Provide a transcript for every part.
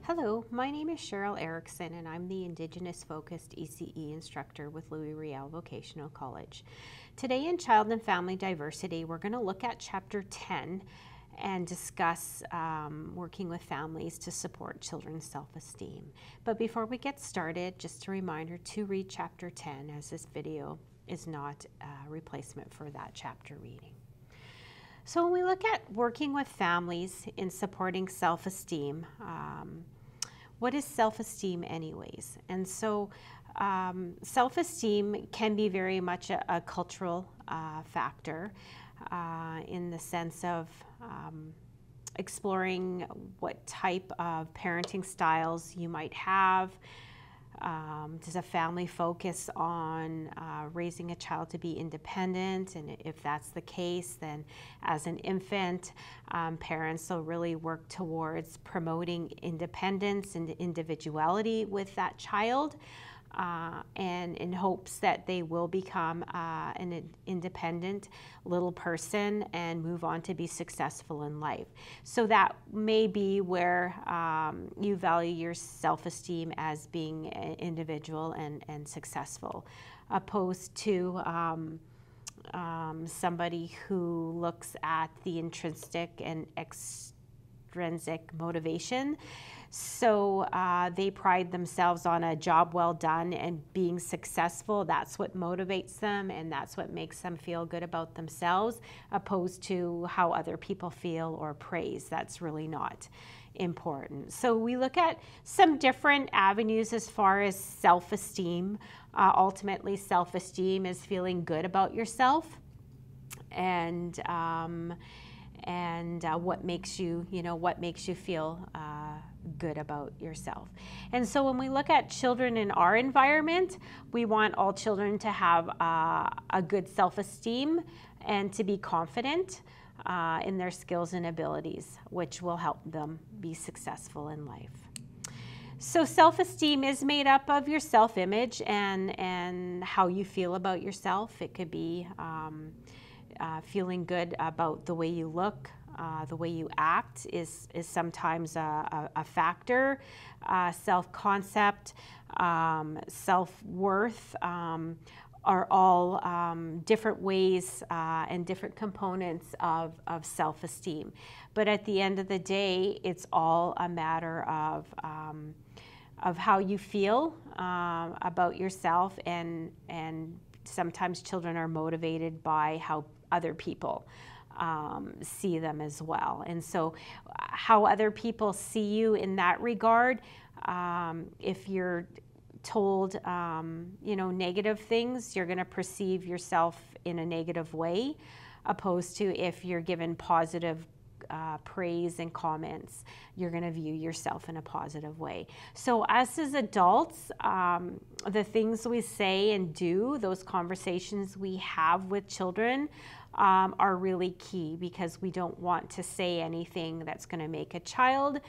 Hello, my name is Cheryl Erickson and I'm the Indigenous focused ECE instructor with Louis Riel Vocational College. Today in Child and Family Diversity, we're going to look at Chapter 10 and discuss working with families to support children's self-esteem. But before we get started, just a reminder to read Chapter 10, as this video is not a replacement for that chapter reading. So when we look at working with families in supporting self-esteem, what is self-esteem anyways? And so self-esteem can be very much a cultural factor in the sense of exploring what type of parenting styles you might have. Does a family focus on raising a child to be independent? And if that's the case, then as an infant, parents will really work towards promoting independence and individuality with that child, and in hopes that they will become an independent little person and move on to be successful in life. So that may be where you value your self-esteem as being an individual and successful, opposed to somebody who looks at the intrinsic and extrinsic motivation. So they pride themselves on a job well done and being successful. That's what motivates them, and that's what makes them feel good about themselves, opposed to how other people feel or praise. That's really not important. So we look at some different avenues as far as self-esteem. Ultimately, self-esteem is feeling good about yourself, and what makes you, what makes you feel good about yourself. And so when we look at children in our environment, we want all children to have a good self-esteem and to be confident in their skills and abilities, which will help them be successful in life. So self-esteem is made up of your self-image and how you feel about yourself. It could be feeling good about the way you look. The way you act is sometimes a factor. Self-concept, self-worth are all different ways and different components of self-esteem. But at the end of the day, it's all a matter of how you feel about yourself, and sometimes children are motivated by how other people see them as well. And so how other people see you in that regard, if you're told negative things, you're going to perceive yourself in a negative way, opposed to if you're given positive praise and comments, you're going to view yourself in a positive way. So us as adults, the things we say and do, those conversations we have with children, are really key, because we don't want to say anything that's going to make a child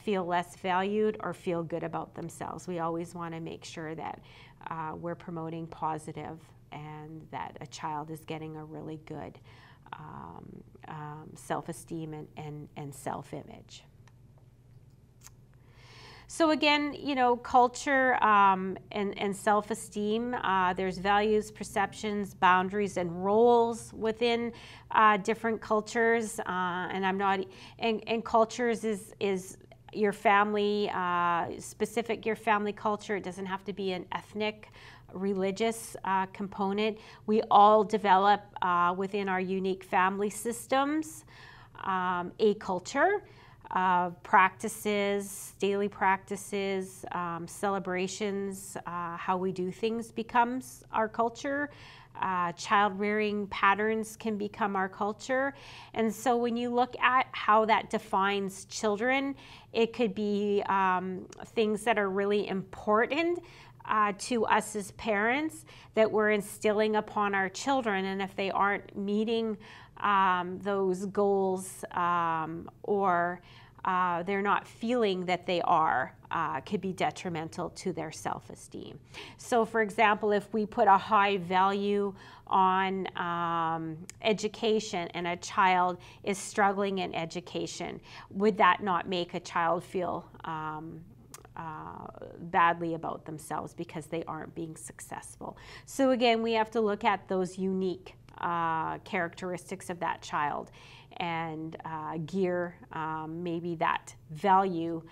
feel less valued or feel good about themselves. We always want to make sure that we're promoting positive and that a child is getting a really good self-esteem and self-image. So again, culture and self-esteem, there's values, perceptions, boundaries, and roles within different cultures. And cultures is your family, specific your family culture. It doesn't have to be an ethnic, religious component. We all develop within our unique family systems a culture of practices, daily practices, celebrations, how we do things becomes our culture. Child rearing patterns can become our culture. And so when you look at how that defines children, it could be things that are really important to us as parents that we're instilling upon our children. And if they aren't meeting those goals or they're not feeling that they are, could be detrimental to their self-esteem. So for example, if we put a high value on education and a child is struggling in education, would that not make a child feel badly about themselves because they aren't being successful? So again, we have to look at those unique characteristics of that child and gear maybe that value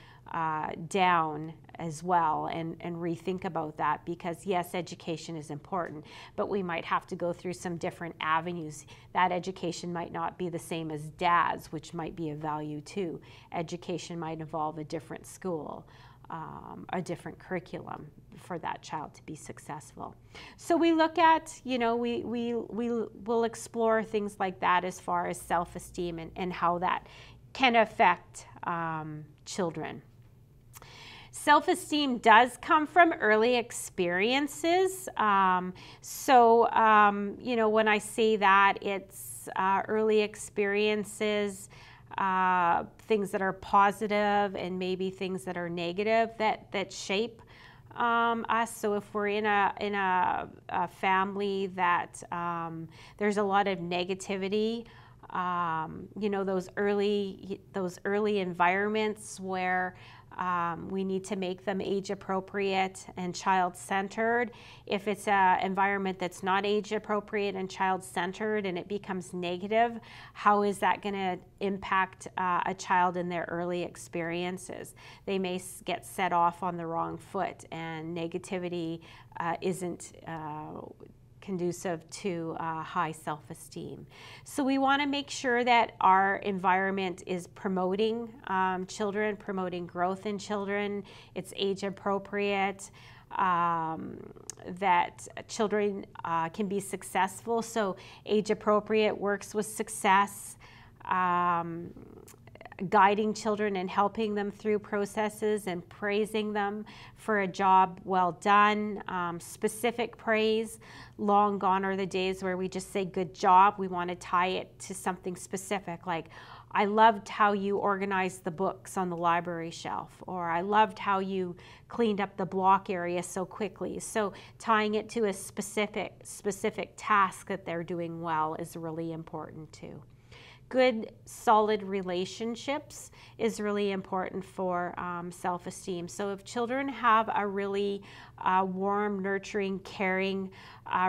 down as well, and rethink about that, because yes, education is important, but we might have to go through some different avenues. That education might not be the same as dad's, which might be a value too. Education might involve a different school, a different curriculum for that child to be successful. So we look at, you know, we will explore things like that as far as self-esteem and how that can affect children. Self-esteem does come from early experiences. You know, when I say that, it's early experiences, things that are positive and maybe things that are negative that shape us. So if we're in a family that there's a lot of negativity, you know, those early environments where we need to make them age appropriate and child centered. If it's an environment that's not age appropriate and child centered and it becomes negative, how is that going to impact a child in their early experiences? They may get set off on the wrong foot, and negativity isn't conducive to high self-esteem. So we want to make sure that our environment is promoting children, promoting growth in children. It's age appropriate, that children can be successful. So age appropriate works with success, guiding children and helping them through processes and praising them for a job well done. Specific praise. Long gone are the days where we just say good job. We want to tie it to something specific, like I loved how you organized the books on the library shelf, or I loved how you cleaned up the block area so quickly. So tying it to a specific task that they're doing well is really important too. Good, solid relationships is really important for self-esteem. So if children have a really warm, nurturing, caring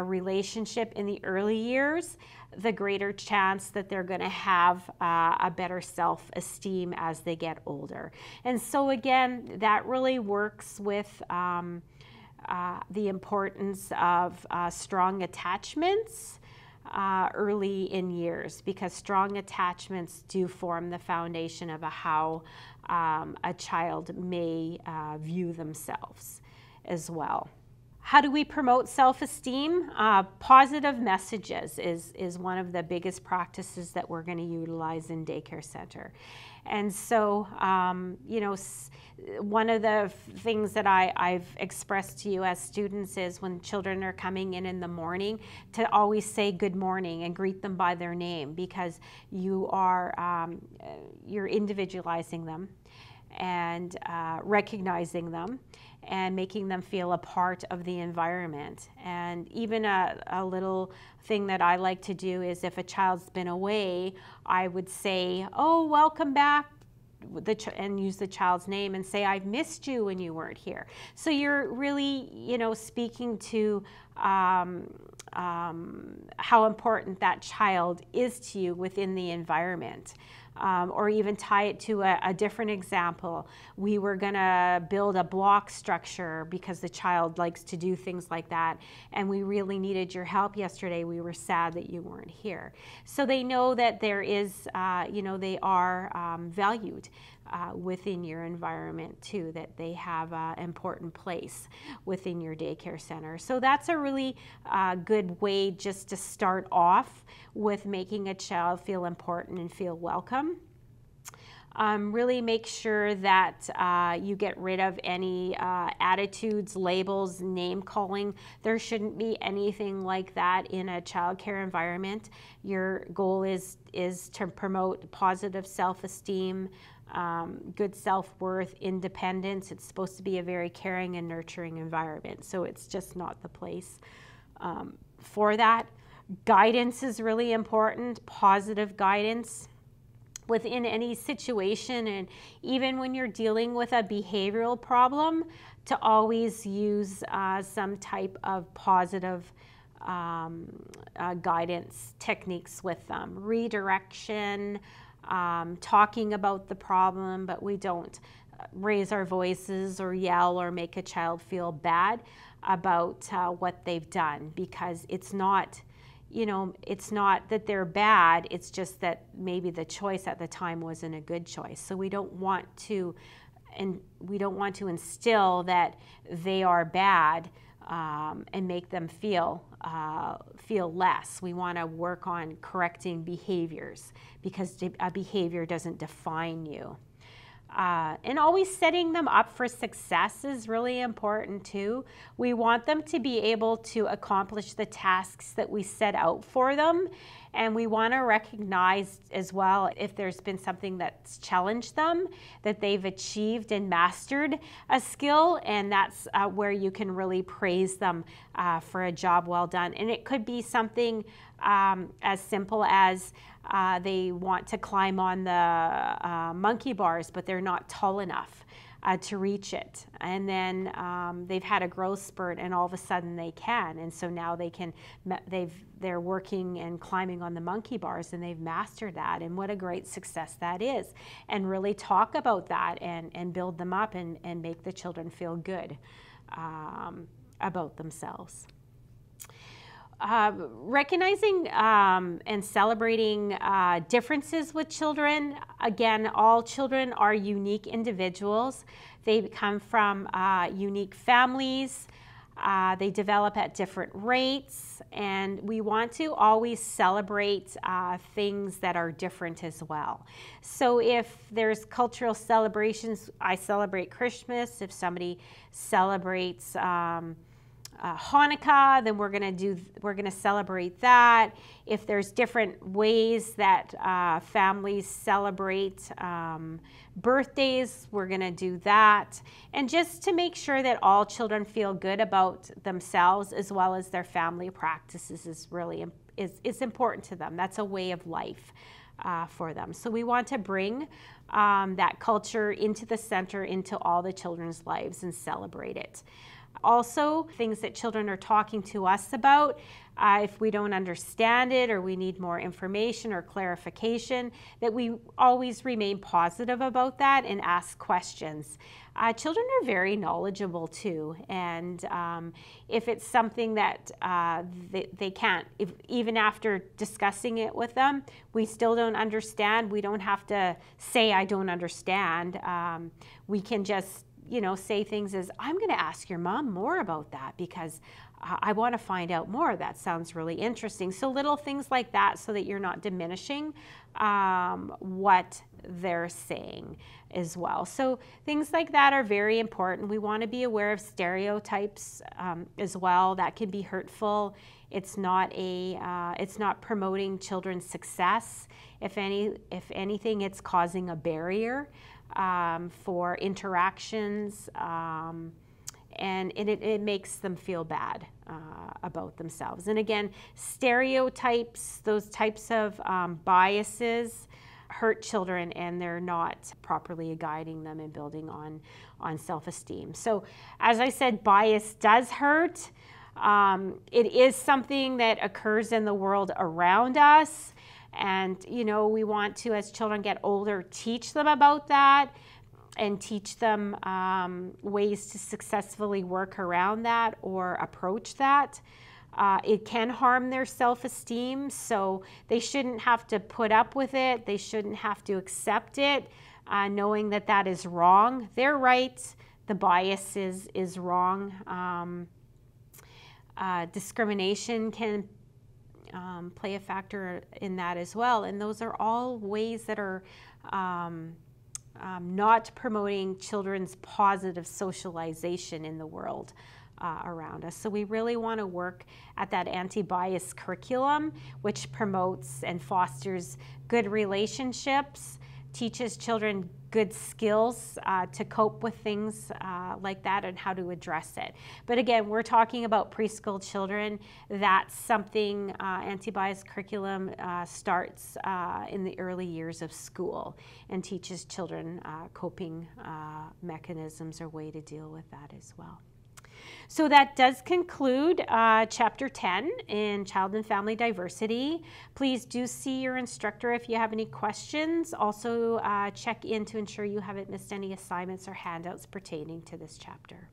relationship in the early years, the greater chance that they're going to have a better self-esteem as they get older. And so again, that really works with the importance of strong attachments early in years, because strong attachments do form the foundation of how a child may view themselves as well. How do we promote self-esteem? Positive messages is one of the biggest practices that we're going to utilize in daycare center. And so, you know, one of the things that I've expressed to you as students is when children are coming in the morning, to always say good morning and greet them by their name, because you are you're individualizing them and recognizing them and making them feel a part of the environment. And even a little thing that I like to do is, if a child's been away, I would say, oh, welcome back, and use the child's name and say, I've missed you when you weren't here. So you're really, you know, speaking to how important that child is to you within the environment. Or even tie it to a different example. We were going to build a block structure because the child likes to do things like that, and we really needed your help yesterday. We were sad that you weren't here. So they know that there is, you know, they are valued within your environment too, that they have an important place within your daycare center. So that's a really good way just to start off with making a child feel important and feel welcome. Really make sure that you get rid of any attitudes, labels, name calling. There shouldn't be anything like that in a childcare environment. Your goal is to promote positive self-esteem, good self-worth, independence. It's supposed to be a very caring and nurturing environment. So it's just not the place for that. Guidance is really important, positive guidance within any situation, and even when you're dealing with a behavioral problem, to always use some type of positive guidance techniques with them. Redirection, talking about the problem, but we don't raise our voices or yell or make a child feel bad about what they've done, because it's not, you know, it's not that they're bad, it's just that maybe the choice at the time wasn't a good choice. So we don't want to, and we don't want to instill that they are bad and make them feel less. We want to work on correcting behaviors, because a behavior doesn't define you. And always setting them up for success is really important too. We want them to be able to accomplish the tasks that we set out for them, and we want to recognize as well if there's been something that's challenged them, that they've achieved and mastered a skill, and that's where you can really praise them for a job well done. And it could be something as simple as they want to climb on the monkey bars, but they're not tall enough to reach it. And then they've had a growth spurt, and all of a sudden they can. And so now they can, they're working and climbing on the monkey bars, and they've mastered that. And what a great success that is. And really talk about that and build them up and make the children feel good about themselves. Recognizing and celebrating differences with children. Again, all children are unique individuals. They come from unique families. They develop at different rates, and we want to always celebrate things that are different as well. So if there's cultural celebrations, I celebrate Christmas. If somebody celebrates Hanukkah, then we're going to celebrate that. If there's different ways that families celebrate birthdays, we're going to do that. And just to make sure that all children feel good about themselves as well as their family practices is really is important to them. That's a way of life for them. So we want to bring that culture into the center, into all the children's lives, and celebrate it. Also, things that children are talking to us about, if we don't understand it or we need more information or clarification, that we always remain positive about that and ask questions. Children are very knowledgeable too, and if it's something that they can't, even after discussing it with them, we still don't understand, we don't have to say, I don't understand. We can just say things as, I'm going to ask your mom more about that because I want to find out more. That sounds really interesting. So little things like that, so that you're not diminishing what they're saying as well. So things like that are very important. We want to be aware of stereotypes as well. That can be hurtful. It's not promoting children's success. If anything, it's causing a barrier for interactions, and it makes them feel bad about themselves. And again, stereotypes, those types of biases hurt children, and they're not properly guiding them and building on self-esteem. So as I said, bias does hurt. It is something that occurs in the world around us. And, we want to, as children get older, teach them about that and teach them ways to successfully work around that or approach that. It can harm their self-esteem, so they shouldn't have to put up with it. They shouldn't have to accept it, knowing that that is wrong. They're right. The bias is wrong. Discrimination can play a factor in that as well. And those are all ways that are not promoting children's positive socialization in the world around us. So we really want to work at that anti-bias curriculum, which promotes and fosters good relationships, teaches children good skills to cope with things like that and how to address it. But again, we're talking about preschool children. That's something anti-bias curriculum starts in the early years of school and teaches children coping mechanisms or way to deal with that as well. So that does conclude Chapter 10 in Child and Family Diversity. Please do see your instructor if you have any questions. Also check in to ensure you haven't missed any assignments or handouts pertaining to this chapter.